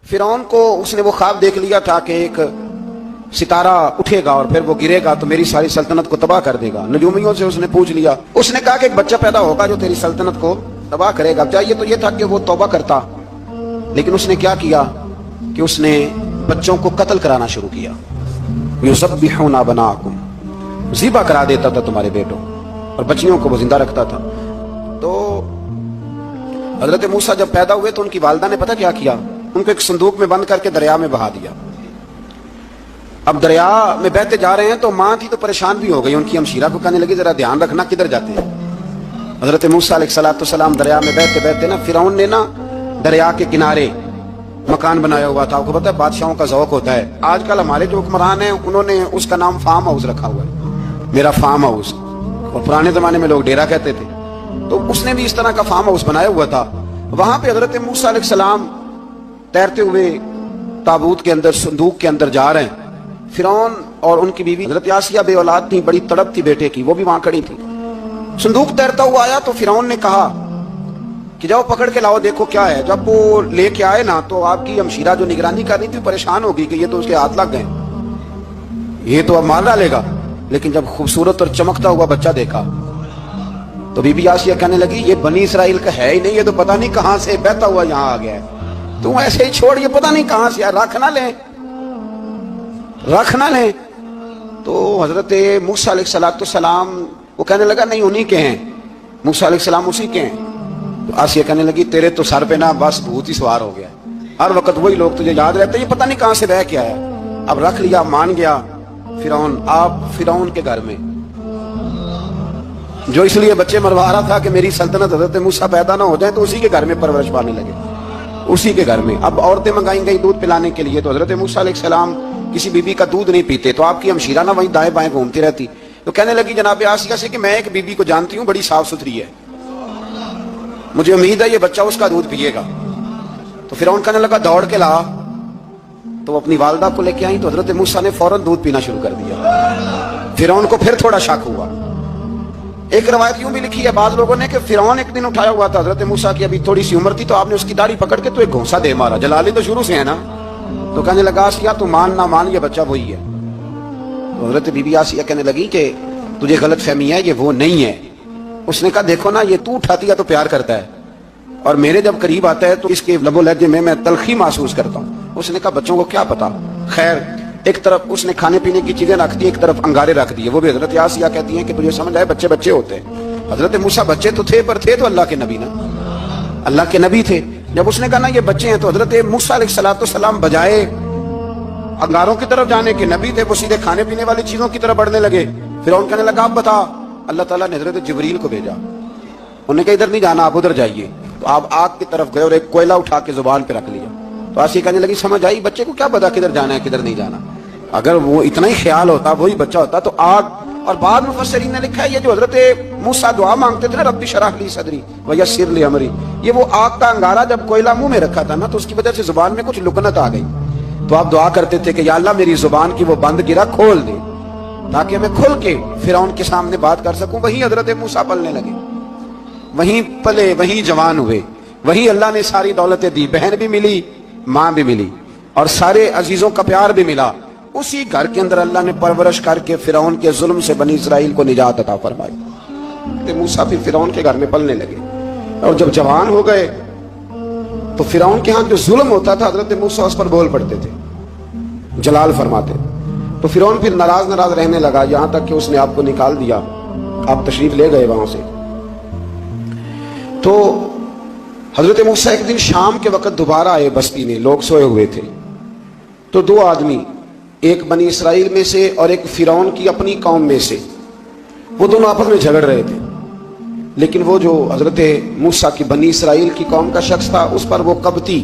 फिरौन को उसने वो ख्वाब देख लिया था कि एक सितारा उठेगा और फिर वो गिरेगा तो मेरी सारी सल्तनत को तबाह कर देगा। नजूमियों से उसने पूछ लिया, उसने कहा कि एक बच्चा पैदा होगा जो तेरी सल्तनत को तबाह करेगा। अब चाहिए तो ये था कि वो तौबा करता, लेकिन उसने क्या किया कि उसने बच्चों को कत्ल कराना शुरू किया। युज़ब्बिहूना अबनाअकुम, ज़िबा करा देता था तुम्हारे बेटों, और बच्चियों को वो जिंदा रखता था। तो हजरत मूसा जब पैदा हुए तो उनकी वालिदा ने पता क्या किया, उनको एक संदूक में बंद करके दरिया में बहा दिया। अब दरिया में बहते जा रहे हैं तो माँ थी तो परेशान भी हो गई, उनकी हमशीरा को कहने लगी जरा ध्यान रखना किधर जाते हैं। हजरत मूसा अलैहिस्सलाम दरिया में बहते बहते ना फिरौन ने ना दरिया के किनारे मकान बनाया हुआ था। आपको पता है बादशाहों का ज़ौक होता है। आजकल हमारे जो हुक्मरान हैं उन्होंने उसका नाम फार्म हाउस रखा हुआ है, मेरा फार्म हाउस, और पुराने जमाने में लोग डेरा कहते थे। तो उसने भी इस तरह का फार्म हाउस बनाया हुआ था। वहां पे हजरत मूसा अलैहिस्सलाम तैरते हुए ताबूत के अंदर, संदूक के अंदर जा रहे हैं। फिरौन और उनकी बीवी हजरत आसिया बे औलाद थी, बड़ी तड़प थी बेटे की, वो भी वहां खड़ी थी। संदूक तैरता हुआ आया तो फिरौन ने कहा कि जाओ पकड़ के लाओ, देखो क्या है। जब वो लेके आए ना तो आपकी हमशीरा जो निगरानी कर रही थी परेशान होगी कि ये तो उसके हाथ लग गए, ये तो अब मार डालेगा। लेकिन जब खूबसूरत और चमकता हुआ बच्चा देखा तो बीबी आसिया कहने लगी ये बनी इसराइल का है ही नहीं, ये तो पता नहीं कहां से बहता हुआ यहाँ आ गया है, तुम ऐसे ही छोड़, ये पता नहीं कहां से, रख ना ले, रख ना ले। तो हजरत मूसा अलैहिस्सलाम वो कहने लगा नहीं उन्हीं के हैं, मूसा अलैहिस्सलाम उसी के हैं। तो आसिया कहने लगी तेरे तो सर पे ना बस भूत ही सवार हो गया, हर वक्त वही लोग तुझे याद रहते, ये पता नहीं कहां से बह के आया। अब रख लिया, मान गया फिरौन। आप फिरौन के घर में जो इसलिए बच्चे मरवा रहा था कि मेरी सल्तनत हजरत मूसा पैदा ना हो जाए, तो उसी के घर में परवरिश पाने लगे, उसी के घर में। अब औरतें मंगाई गई दूध पिलाने के लिए, तो हजरत मूसा अलैहिस्सलाम किसी बीबी का दूध नहीं पीते, तो आपकी हमशीरा ना वहीं दाएं बाएं घूमती रहती। तो कहने लगी जनाब आसिया से कि मैं एक बीबी को जानती हूँ, बड़ी साफ सुथरी है, मुझे उम्मीद है ये बच्चा उसका दूध पिएगा। तो फिरौन कहने लगा दौड़ के ला। तो वो अपनी वालिदा को लेके आई तो हजरत मूसा ने फौरन दूध पीना शुरू कर दिया। फिरौन को फिर थोड़ा शक हुआ। एक रवायत यूं भी लिखी है बाज लोगों ने कि फिरौन एक दिन उठाया हुआ था हजरत मूसा की, अभी थोड़ी सी उम्र थी, तो आपने उसकी दाढ़ी पकड़ के तो एक घोंसा दे मारा, जलाली तो शुरू से है ना। तो कहने लगा आसिया तू मान ना मान, ये बच्चा वही है। तो हजरत बीबी आसिया कहने लगी कि तुझे गलत फहमी है, ये वो नहीं है। उसने कहा देखो ना, ये तू उठाती है तो प्यार करता है, और मेरे जब करीब आता है तो इसके लबो लहजे में मैं तलखी महसूस करता हूँ। उसने कहा बच्चों को क्या पता। खैर एक तरफ उसने खाने पीने की चीजें रख दी, एक तरफ अंगारे रख दिए। वो भी हजरत आसिया कहती हैं कि तुझे समझ आए बच्चे बच्चे होते हैं। हजरत मूसा बच्चे तो थे, पर थे तो अल्लाह के नबी ना, अल्लाह के नबी थे। जब उसने कहा ना ये बच्चे हैं, तो हजरत मूसा अलैहिस्सलाम बजाए अंगारों की तरफ जाने के, नबी थे, वो सीधे खाने पीने वाली चीजों की तरफ बढ़ने लगे। फिर उन कहने लगा आप बता। अल्लाह ताला ने हजरत जिब्रील को भेजा, उन्होंने कहा इधर नहीं जाना, आप उधर जाइए। तो आप आग की तरफ गए और एक कोयला उठा के जुबान पे रख लिया। तो आसिया कहने लगी समझ आई, बच्चे को क्या पता किधर जाना है किधर नहीं जाना, अगर वो इतना ही ख्याल होता, वही बच्चा होता तो आग। और बाद में मुफस्सिरीन ने लिखा है ये जो हजरत मूसा दुआ मांगते थे ना, रब्बी शरह ली सदरी व यस्सिर ली अमरी, ये वो आग का अंगारा जब कोयला मुंह में रखा था ना, तो उसकी वजह से जुबान में कुछ लुकनत आ गई। तो आप दुआ करते थे कि या अल्लाह मेरी जुबान की वो बंद गिरा खोल दे, ताकि मैं खुल के फिरौन के सामने बात कर सकूं। वहीं हजरत मूसा पलने लगे, वहीं पले, वहीं जवान हुए, वहीं अल्लाह ने सारी दौलतें दी, बहन भी मिली, माँ भी मिली, और सारे अजीजों का प्यार भी मिला। उसी घर के अंदर अल्लाह ने परवरिश करके फिरौन के जुल्म से बनी इसराइल को निजात अता फरमाई। तो मूसा फिर फिरौन के घर में पलने लगे, और जब जवान हो गए तो फिरौन के यहाँ जो जुल्म होता था हजरत मूसा उस पर बोल पड़ते थे, जलाल फरमाते। तो फिरौन फिर नाराज नाराज रहने लगा, यहां तक कि उसने आपको निकाल दिया, आप तशरीफ ले गए वहां से। तो हजरत मूसा एक दिन शाम के वक्त दोबारा आए बस्ती में, लोग सोए हुए थे। तो दो आदमी, एक बनी इसराइल में से और एक फिरौन की अपनी कौम में से, वो दोनों आपस में झगड़ रहे थे। लेकिन वो जो हजरत मूसा की बनी इसराइल की कौम का शख्स था, उस पर वो कब्ती,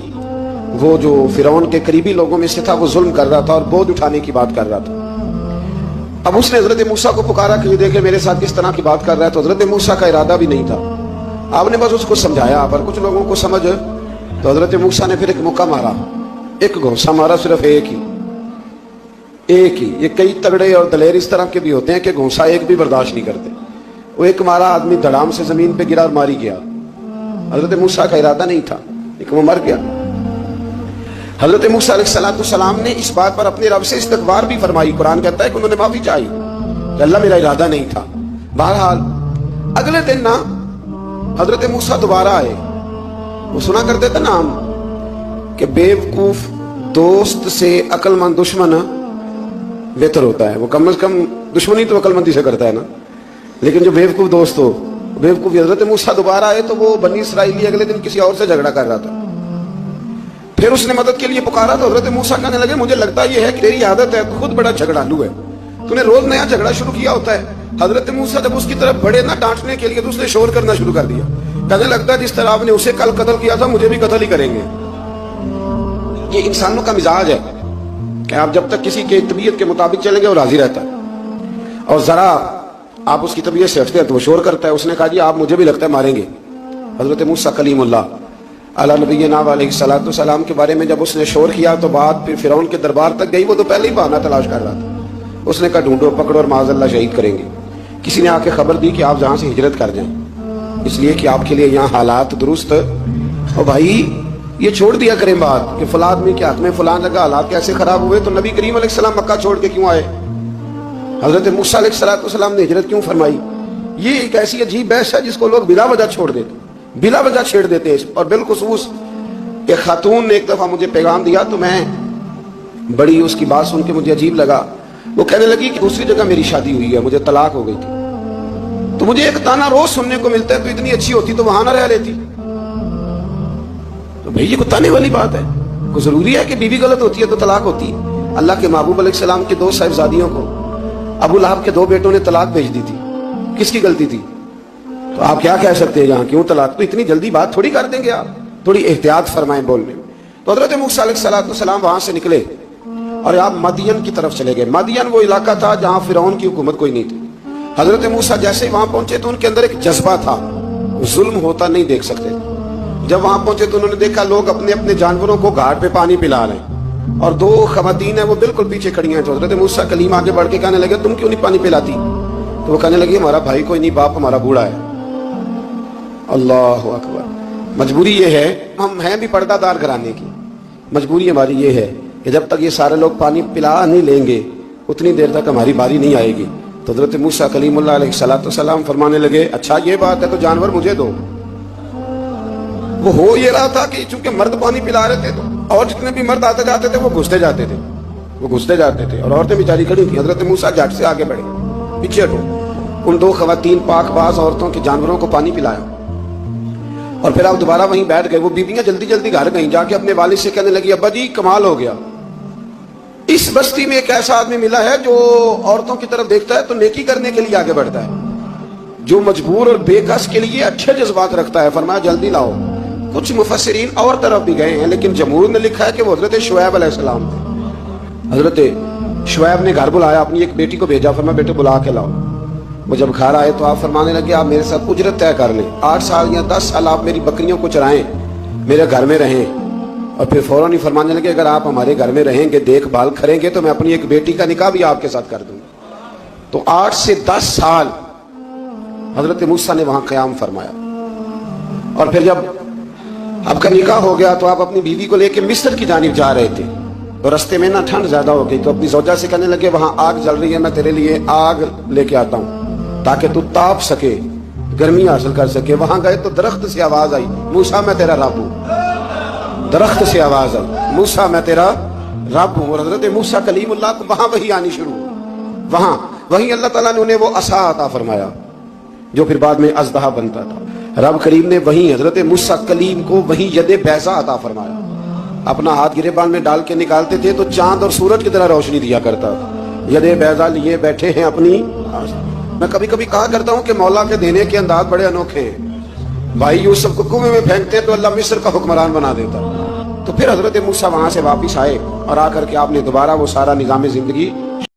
वो जो फिरौन के करीबी लोगों में से था, वो जुल्म कर रहा था और बोझ उठाने की बात कर रहा था। अब उसने हजरत मूसा को पुकारा कि देखे मेरे साथ किस तरह की बात कर रहा है। तो हजरत मूसा का इरादा भी नहीं था, आपने बस उसको समझाया, पर कुछ लोगों को समझ। तो हजरत मूसा ने फिर एक मुक्का मारा, एक घोंसा मारा, सिर्फ एक ही। ये कई तगड़े और दलेर इस तरह के भी होते हैं कि घोंसा एक भी बर्दाश्त नहीं करते। वो एक मारा, आदमी धड़ाम से जमीन पे गिरा और मारी गया। हजरत मूसा का इरादा नहीं था, लेकिन वो मर गया। حضرت موسیٰ علیہ السلام نے اس بات پر اپنے رب سے استغفار بھی فرمائی. قرآن کہتا ہے کہ انہوں نے معافی چاہی کہ اللہ میرا ارادہ نہیں تھا. بہرحال اگلے دن نا حضرت موسیٰ دوبارہ آئے. وہ سنا کرتے تھے نا ہم کہ بیوقوف دوست سے عقل مند دشمن بہتر ہوتا ہے. وہ کم از کم دشمنی تو عقل مندی سے کرتا ہے نا, لیکن جو بیوقوف دوست ہو بیوقوف. حضرت موسیٰ دوبارہ آئے تو وہ بنی اسرائیلی اگلے دن کسی اور سے جھگڑا کر رہا تھا. پھر اس نے مدد کے لیے پکارا تو حضرت موسیٰ کہنے لگے مجھے لگتا یہ ہے کہ تیری عادت ہے, خود بڑا جھگڑالو ہے, تو نے روز نیا جھگڑا شروع کیا ہوتا ہے. حضرت موسیٰ جب اس کی طرف بڑھے نہ ڈانٹنے کے لیے تو اس نے شور کرنا شروع کر دیا. کہنے لگتا ہے جس طرح آپ نے اسے کل قتل کیا تھا مجھے بھی قتل ہی کریں گے. یہ انسانوں کا مزاج ہے کہ آپ جب تک کسی کے طبیعت کے مطابق چلیں گے وہ راضی رہتا ہے, اور ذرا آپ اس کی طبیعت سے ہٹتے ہیں تو وہ شور کرتا ہے. اس نے کہا جی آپ مجھے بھی لگتا ہے ماریں گے. حضرت موسیٰ کلیم اللہ علی نبینا علیہ الصلوۃ والسلام کے بارے میں جب اس نے شور کیا تو بات پھر فرعون کے دربار تک گئی. وہ تو پہلے ہی بہانہ تلاش کر رہا تھا. اس نے کہا ڈھونڈو پکڑو اور معاذ اللہ شہید کریں گے. کسی نے آ کے خبر دی کہ آپ جہاں سے ہجرت کر جائیں, اس لیے کہ آپ کے لیے یہاں حالات درست. اور بھائی یہ چھوڑ دیا کریں بات کہ فلاں آدمی کے حق میں فلاں جگہ حالات کیسے خراب ہوئے, تو نبی کریم علیہ السلام مکہ چھوڑ کے کیوں آئے؟ حضرت موسیٰ علیہ السلام نے ہجرت کیوں فرمائی؟ یہ ایک ایسی عجیب بحث ہے جس کو لوگ بلا وجہ چھوڑ دیتے, بلا وجہ چھیڑ دیتے ہیں. اور بالخصوص ایک خاتون نے ایک دفعہ مجھے پیغام دیا تو میں بڑی اس کی بات سن کے مجھے عجیب لگا. وہ کہنے لگی کہ دوسری جگہ میری شادی ہوئی ہے, مجھے طلاق ہو گئی تھی, تو مجھے ایک تانا روز سننے کو ملتا ہے تو اتنی اچھی ہوتی تو وہاں نہ رہ لیتی. تو بھئی یہ کوئی تانے والی بات ہے؟ کوئی ضروری ہے کہ بیوی غلط ہوتی ہے تو طلاق ہوتی ہے؟ اللہ کے محبوب علیہ السلام کے 2 صاحبزادیوں کو ابو لہب کے 2 بیٹوں نے طلاق بھیج دی تھی. کس کی غلطی تھی؟ تو آپ کیا کہہ سکتے ہیں یہاں کیوں طلاق؟ تو اتنی جلدی بات تھوڑی کر دیں گے آپ, تھوڑی احتیاط فرمائیں بولنے میں. تو حضرت موسیٰ علیہ السلام وہاں سے نکلے اور آپ مدین کی طرف چلے گئے. مدین وہ علاقہ تھا جہاں فرعون کی حکومت کوئی نہیں تھی. حضرت موسیٰ جیسے وہاں پہنچے تو ان کے اندر ایک جذبہ تھا, ظلم ہوتا نہیں دیکھ سکتے. جب وہاں پہنچے تو انہوں نے دیکھا لوگ اپنے اپنے جانوروں کو گھاٹ پہ پانی پلا رہے ہیں اور 2 خواتین ہیں وہ بالکل پیچھے کھڑی ہیں. تو حضرت موسیٰ کلیم آگے بڑھ کے کہنے لگے تم کیوں نہیں پانی پلاتی؟ تو وہ کہنے لگی ہمارا بھائی کوئی نہیں, باپ ہمارا بوڑھا ہے. اللہ اکبر. مجبوری یہ ہے, ہم ہیں بھی پردہ دار گھرانے کی, مجبوری ہماری یہ ہے کہ جب تک یہ سارے لوگ پانی پلا نہیں لیں گے اتنی دیر تک ہماری باری نہیں آئے گی. تو حضرت موسیٰ کلیم اللہ علیہ السلام فرمانے لگے اچھا یہ بات ہے تو جانور مجھے دو. وہ ہو یہ رہا تھا کہ چونکہ مرد پانی پلا رہے تھے تو اور جتنے بھی مرد آتے جاتے تھے وہ گھستے جاتے تھے اور عورتیں بیچاری کھڑی تھیں. حضرت موسیٰ جھٹ سے آگے بڑھے, پیچھے ہٹو. ان 2 خواتین پاک باز عورتوں کے جانوروں کو پانی پلایا اور پھر آپ دوبارہ وہیں بیٹھ گئے. وہ بیویاں جلدی جلدی گھر گئیں, جا کے اپنے والد سے کہنے لگی ابا جی کمال ہو گیا, اس بستی میں ایک ایسا آدمی ملا ہے جو عورتوں کی طرف دیکھتا ہے تو نیکی کرنے کے لیے آگے بڑھتا ہے, جو مجبور اور بے کس کے لیے اچھے جذبات رکھتا ہے. فرمایا جلدی لاؤ. کچھ مفسرین اور طرف بھی گئے ہیں لیکن جمہور نے لکھا ہے کہ وہ حضرت شعیب علیہ السلام تھے. حضرت شعیب نے گھر بلایا, اپنی ایک بیٹی کو بھیجا, فرمایا بیٹے بلا کے لاؤ. وہ جب گھر آئے تو آپ فرمانے لگے آپ میرے ساتھ اجرت طے کر لیں, 8 سال یا 10 سال آپ میری بکریوں کو چرائیں, میرے گھر میں رہیں. اور پھر فوراً ہی فرمانے لگے اگر آپ ہمارے گھر میں رہیں گے دیکھ بھال کریں گے تو میں اپنی ایک بیٹی کا نکاح بھی آپ کے ساتھ کر دوں گا. تو 8 سے 10 سال حضرت موسیٰ نے وہاں قیام فرمایا. اور پھر جب آپ کا نکاح ہو گیا تو آپ اپنی بیوی کو لے کے مصر کی جانب جا رہے تھے, تو رستے میں نا ٹھنڈ زیادہ ہو گئی تو اپنی زوجہ سے کہنے لگے وہاں آگ جل رہی ہے, میں تیرے لیے آگ لے کے آتا ہوں تاکہ تو تاپ سکے, گرمی حاصل کر سکے. وہاں گئے تو درخت سے آواز آئی موسیٰ میں تیرا رب ہوں. درخت سے آواز آئی موسیٰ میں تیرا رب ہوں. اور حضرت موسیٰ کلیم اللہ کو وہاں وہی آنی شروع ہوئی. وہیں اللہ تعالیٰ نے انہیں وہ عصا عطا فرمایا جو پھر بعد میں اژدہا بنتا تھا. رب کریم نے وہیں حضرت موسیٰ کلیم کو وہیں ید بیضا عطا فرمایا. اپنا ہاتھ گریبان میں ڈال کے نکالتے تھے تو چاند اور سورج کی طرح روشنی دیا کرتا تھا. ید بیضا لیے بیٹھے ہیں اپنی. میں کبھی کبھی کہا کرتا ہوں کہ مولا کے دینے کے انداز بڑے انوکھے ہیں. بھائی یوسف کو کنویں میں پھینکتے تو اللہ مصر کا حکمران بنا دیتا. تو پھر حضرت موسیٰ وہاں سے واپس آئے اور آ کر کے آپ نے دوبارہ وہ سارا نظام زندگی